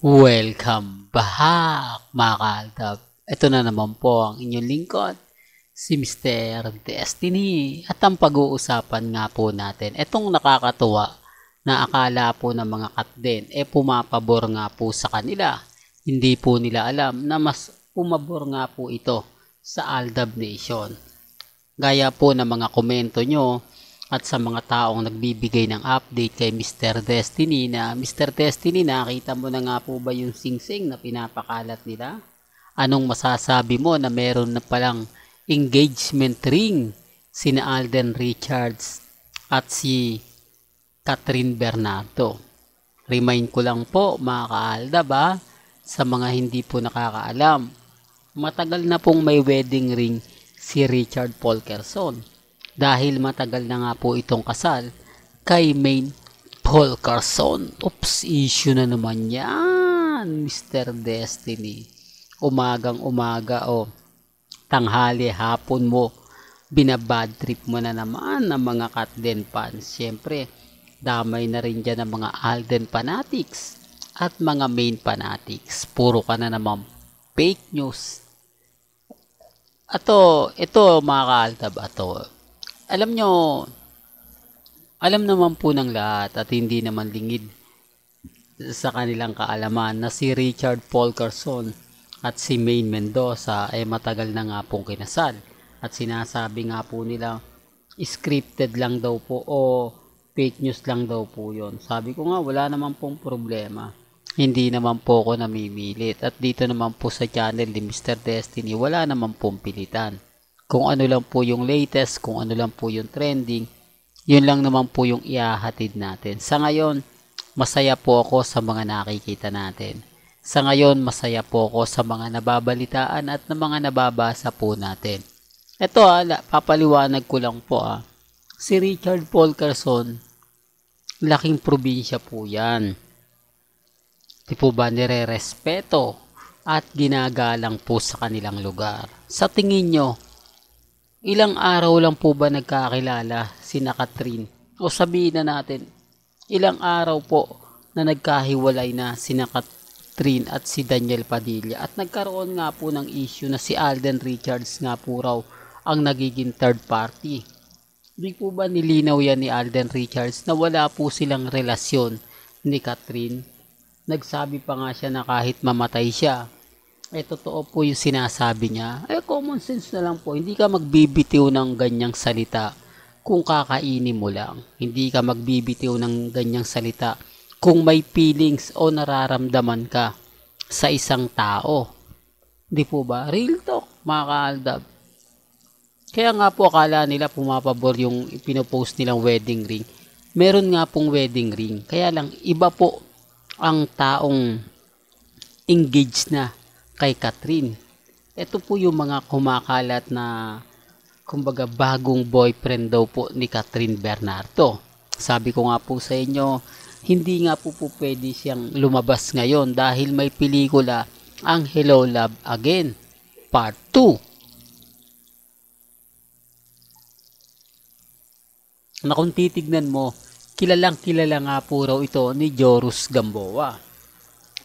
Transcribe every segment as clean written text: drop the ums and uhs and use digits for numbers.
Welcome back mga kaaldab. Ito na naman po ang inyong lingkod, si Mr. Destiny. At ang pag-uusapan nga po natin, itong nakakatuwa na akala po ng mga katden, pumapabor nga po sa kanila. Hindi po nila alam na mas pumabor nga po ito sa Aldab Nation. Gaya po ng mga komento nyo at sa mga taong nagbibigay ng update kay Mr. Destiny na Mr. Destiny, nakita mo na nga po ba yung singsing na pinapakalat nila? Anong masasabi mo na meron na palang engagement ring sina Alden Richards at si Catherine Bernardo? Remind ko lang po mga kaalda ba, sa mga hindi po nakakaalam, matagal na pong may wedding ring si Richard Polkerson dahil matagal na nga po itong kasal kay Maine Polkerson. Oops, issue na naman yan, Mr. Destiny. Umagang umaga o tanghali hapon mo, binabad trip mo na naman ang mga Katden fans. Siyempre, damay na rin dyan ang mga Alden fanatics at mga Maine fanatics. Puro ka na naman fake news. Ito mga kaaltab, alam nyo, alam naman po ng lahat at hindi naman lingid sa kanilang kaalaman na si Richard Polkerson at si Maine Mendoza ay matagal na nga pong kinasal. At sinasabi nga po nila, scripted lang daw po o fake news lang daw po yon. Sabi ko nga, wala naman pong problema. Hindi naman po ako namimilit. At dito naman po sa channel ni Mr. Destiny, wala naman pong pilitan. Kung ano lang po yung latest, kung ano lang po yung trending, yun lang naman po yung ihahatid natin. Sa ngayon, masaya po ako sa mga nakikita natin. Sa ngayon, masaya po ako sa mga nababalitaan at na mga nababasa po natin. Ito papaliwanag ko lang po Si Richard Polkerson, laking probinsya po yan. Di po ba nire-respeto at ginagalang po sa kanilang lugar? Sa tingin nyo, ilang araw lang po ba nagkakilala sina Catherine? O sabihin na natin, ilang araw po na nagkahiwalay na sina Catherine at si Daniel Padilla at nagkaroon nga po ng issue na si Alden Richards nga po raw ang nagiging third party. Di po ba nilinaw yan ni Alden Richards na wala po silang relasyon ni Catherine? Nagsabi pa nga siya na kahit mamatay siya, totoo po yung sinasabi niya. Common sense na lang po. Hindi ka magbibitiw ng ganyang salita kung kakainin mo lang. Hindi ka magbibitiw ng ganyang salita kung may feelings o nararamdaman ka sa isang tao. Di po ba? Real talk, mga kaaldab. Kaya nga po akala nila pumapabor yung pinopost nilang wedding ring. Meron nga pong wedding ring. Kaya lang, iba po ang taong engaged na kay Catherine. Ito po yung mga kumakalat na kumbaga bagong boyfriend daw po ni Catherine Bernardo. Sabi ko nga po sa inyo, hindi nga po pwede siyang lumabas ngayon dahil may pelikula ang Hello Love Again Part 2. Na kung titignan mo, kilalang kilala nga po raw ito ni Jorus Gamboa.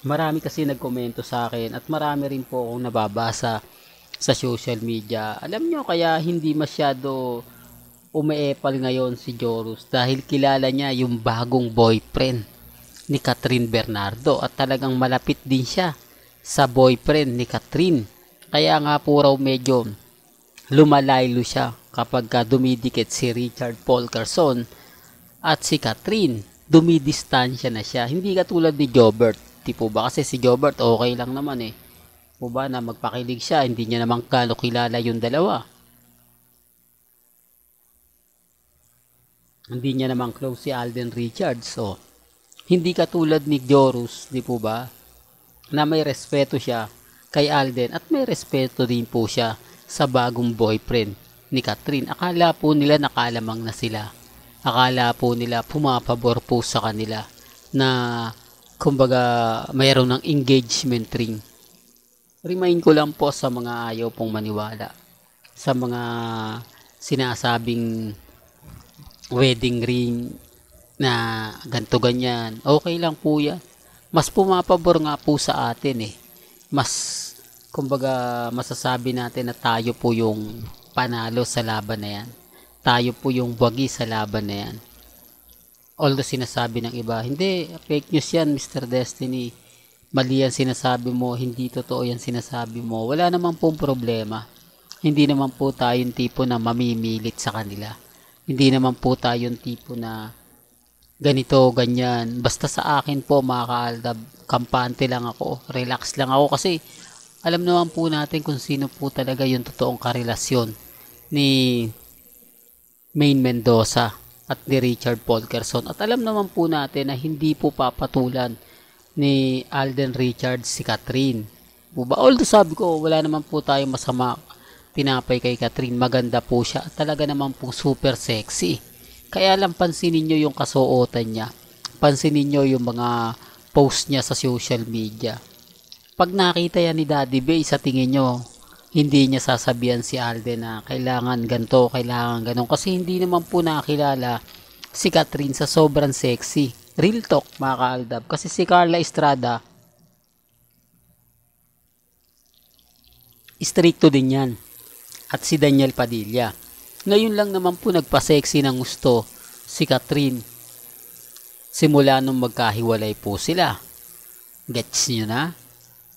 Marami kasi nagkomento sa akin at marami rin po akong nababasa sa social media. Alam nyo, kaya hindi masyado umeepal ngayon si Jorus dahil kilala niya yung bagong boyfriend ni Catherine Bernardo at talagang malapit din siya sa boyfriend ni Catherine. Kaya nga po raw medyo lumalaylo siya kapag dumidikit si Richard Polkerson at si Catherine. Dumidistansya na siya. Hindi katulad ni Jobert. Di po ba? Kasi si Jobert okay lang naman po ba na magpakilig siya. Hindi niya naman kilala yung dalawa. Hindi niya naman close si Alden Richards. So, hindi katulad ni Jorus, di po ba? Na may respeto siya kay Alden at may respeto din po siya sa bagong boyfriend ni Catherine. Akala po nila nakalamang na sila. Akala po nila pumapabor po sa kanila na kumbaga mayroon ng engagement ring. Remind ko lang po sa mga ayaw pong maniwala sa mga sinasabing wedding ring na ganto ganyan. Okay lang po yan. mas pumapabor nga po sa atin eh. Mas, kumbaga, masasabi natin na tayo po yung panalo sa laban na yan. Tayo po yung wagi sa laban na yan. Although sinasabi ng iba, hindi, fake news yan, Mr. Destiny. Mali yan sinasabi mo, hindi totoo yan sinasabi mo. Wala naman pong problema. Hindi naman po tayong tipo na mamimilit sa kanila. Hindi naman po tayong tipo na ganito, ganyan. Basta sa akin po, mga kaaldab, kampante lang ako, relax lang ako kasi alam naman po natin kung sino po talaga yung totoong karelasyon ni Main Mendoza at ni Richard Polkerson. At alam naman po natin na hindi po papatulan ni Alden Richards si Catherine. Although sabi ko, wala naman po tayong masama tinapay kay Catherine. Maganda po siya. Talaga naman po super sexy. Kaya lang pansinin nyo yung kasuotan niya. Pansinin nyo yung mga post niya sa social media. Pag nakita yan ni Daddy Bay, sa tingin nyo, hindi niya sasabihan si Alden na kailangan ganito, kailangan ganon. Kasi hindi naman po nakilala si Catherine sa sobrang sexy. Real talk, mga kaaldab. Kasi si Carla Estrada, stricto din yan. At si Daniel Padilla. Ngayon lang naman po nagpa-sexy ng gusto si Catherine. Simula nung magkahiwalay po sila. Gets nyo na?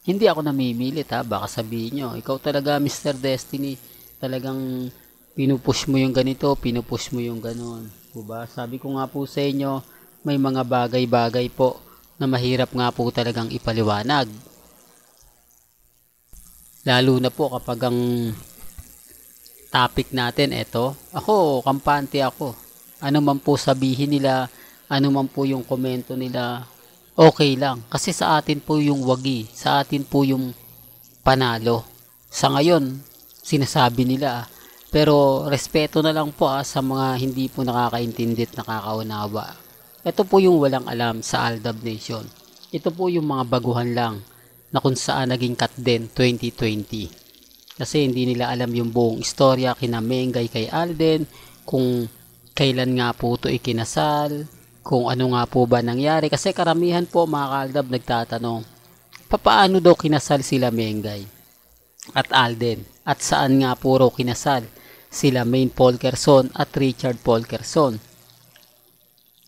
Hindi ako namimilit ha. Baka sabihin nyo, ikaw talaga Mr. Destiny. Talagang pinupush mo yung ganito, pinupush mo yung ganon. Diba? Sabi ko nga po sa inyo, may mga bagay-bagay po na mahirap nga po talagang ipaliwanag. Lalo na po kapag ang topic natin eto, ako, kampante ako. Ano man po sabihin nila, ano man po yung komento nila, okay lang. Kasi sa atin po yung wagi, sa atin po yung panalo. Sa ngayon, sinasabi nila. Pero respeto na lang po sa mga hindi po nakakaintindi at nakakaunawa. Ito po yung walang alam sa Aldab Nation. Ito po yung mga baguhan lang na kung saan naging cut din 2020. Kasi hindi nila alam yung buong istorya kina Mengay kay Alden, kung kailan nga po ito ikinasal, kung ano nga po ba nangyari. Kasi karamihan po mga kaaldab nagtatanong, papaano daw kinasal sila Mengay at Alden? At saan nga po raw kinasal sila Main Polkerson at Richard Polkerson?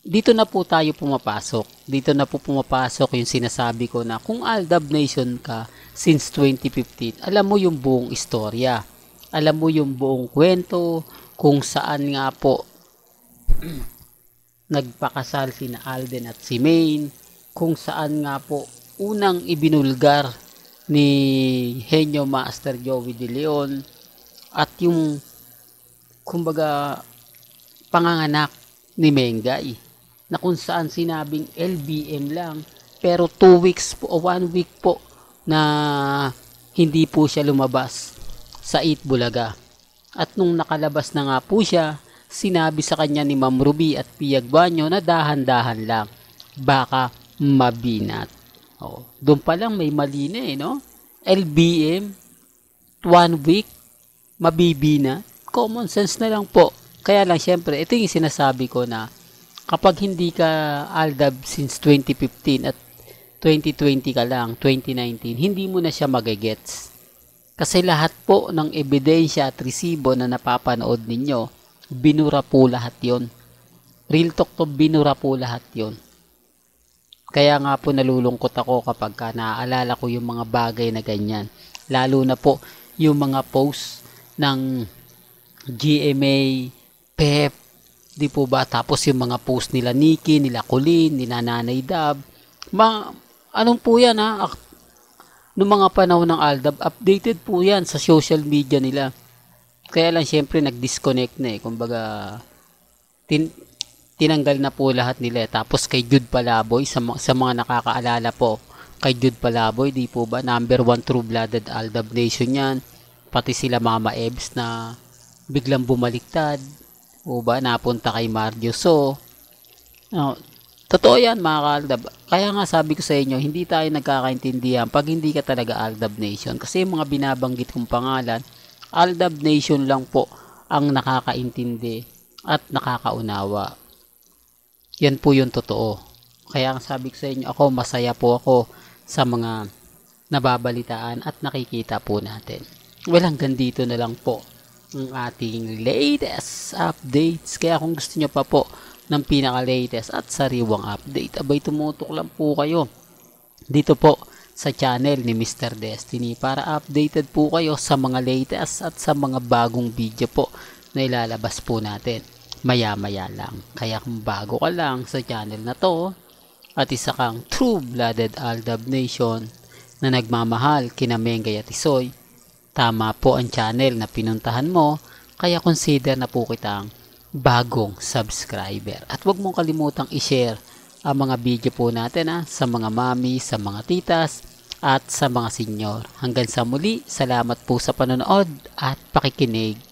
Dito na po tayo pumapasok. Dito na po pumapasok yung sinasabi ko na kung Aldab Nation ka since 2015, alam mo yung buong istorya. Alam mo yung buong kwento kung saan nga po nagpakasal sina Alden at si Main, kung saan nga po unang ibinulgar ni Henyo Master Joey De Leon at yung kumbaga panganganak ni Mengay na kung saan sinabing LBM lang pero 2 weeks po o 1 week po na hindi po siya lumabas sa Eat Bulaga. At nung nakalabas na nga po siya, sinabi sa kanya ni Ma'am Ruby at Piyag Banyo na dahan-dahan lang, baka mabinat. Doon pa lang may mali na no? LBM, 1 week, mabibina. Common sense na lang po. Kaya lang syempre, ito yung sinasabi ko na kapag hindi ka Aldab since 2015 at 2020 ka lang, 2019, hindi mo na siya magigets. Kasi lahat po ng ebidensya at resibo na napapanood ninyo, binura po lahat yon. Real talk to, binura po lahat yon. Kaya nga po nalulungkot ako kapag naaalala ko yung mga bagay na ganyan. Lalo na po yung mga posts ng GMA, PEP, di po ba? Tapos yung mga post nila Nikki, nila Colleen, nila Nanay Dab. Anong po yan ha? Noong mga panahon ng Aldab, updated po yan sa social media nila. Kaya lang syempre nag-disconnect na Kumbaga, tinanggal na po lahat nila. Tapos kay Jude Palaboy, sa mga nakakaalala po, kay Jude Palaboy, di po ba? Number 1 true-blooded Aldab Nation yan. Pati sila Mama Ebs na biglang bumaliktad. O ba, napunta kay Mario. So, totoo yan mga ka-Aldab. Kaya nga sabi ko sa inyo, hindi tayo nagkakaintindihan pag hindi ka talaga Aldab Nation. Kasi yung mga binabanggit kong pangalan, Aldab Nation lang po ang nakakaintindi at nakakaunawa. Yan po yung totoo. Kaya ang sabi ko sa inyo, ako masaya po ako sa mga nababalitaan at nakikita po natin. Well, hanggang dito na lang po ang ating latest updates. Kaya kung gusto nyo pa po ng pinaka-latest at sariwang update, abay tumutok lang po kayo dito po sa channel ni Mr. Destiny para updated po kayo sa mga latest at sa mga bagong video po na ilalabas po natin maya-maya lang. Kaya kung bago ka lang sa channel na to at isa kang true-blooded Aldab Nation na nagmamahal kina Mengay at Isoy, tama po ang channel na pinuntahan mo, kaya consider na po kitang bagong subscriber. At huwag mong kalimutang i-share ang mga video po natin sa mga mami, sa mga titas, at sa mga senyor. Hanggang sa muli, salamat po sa panonood at pakikinig.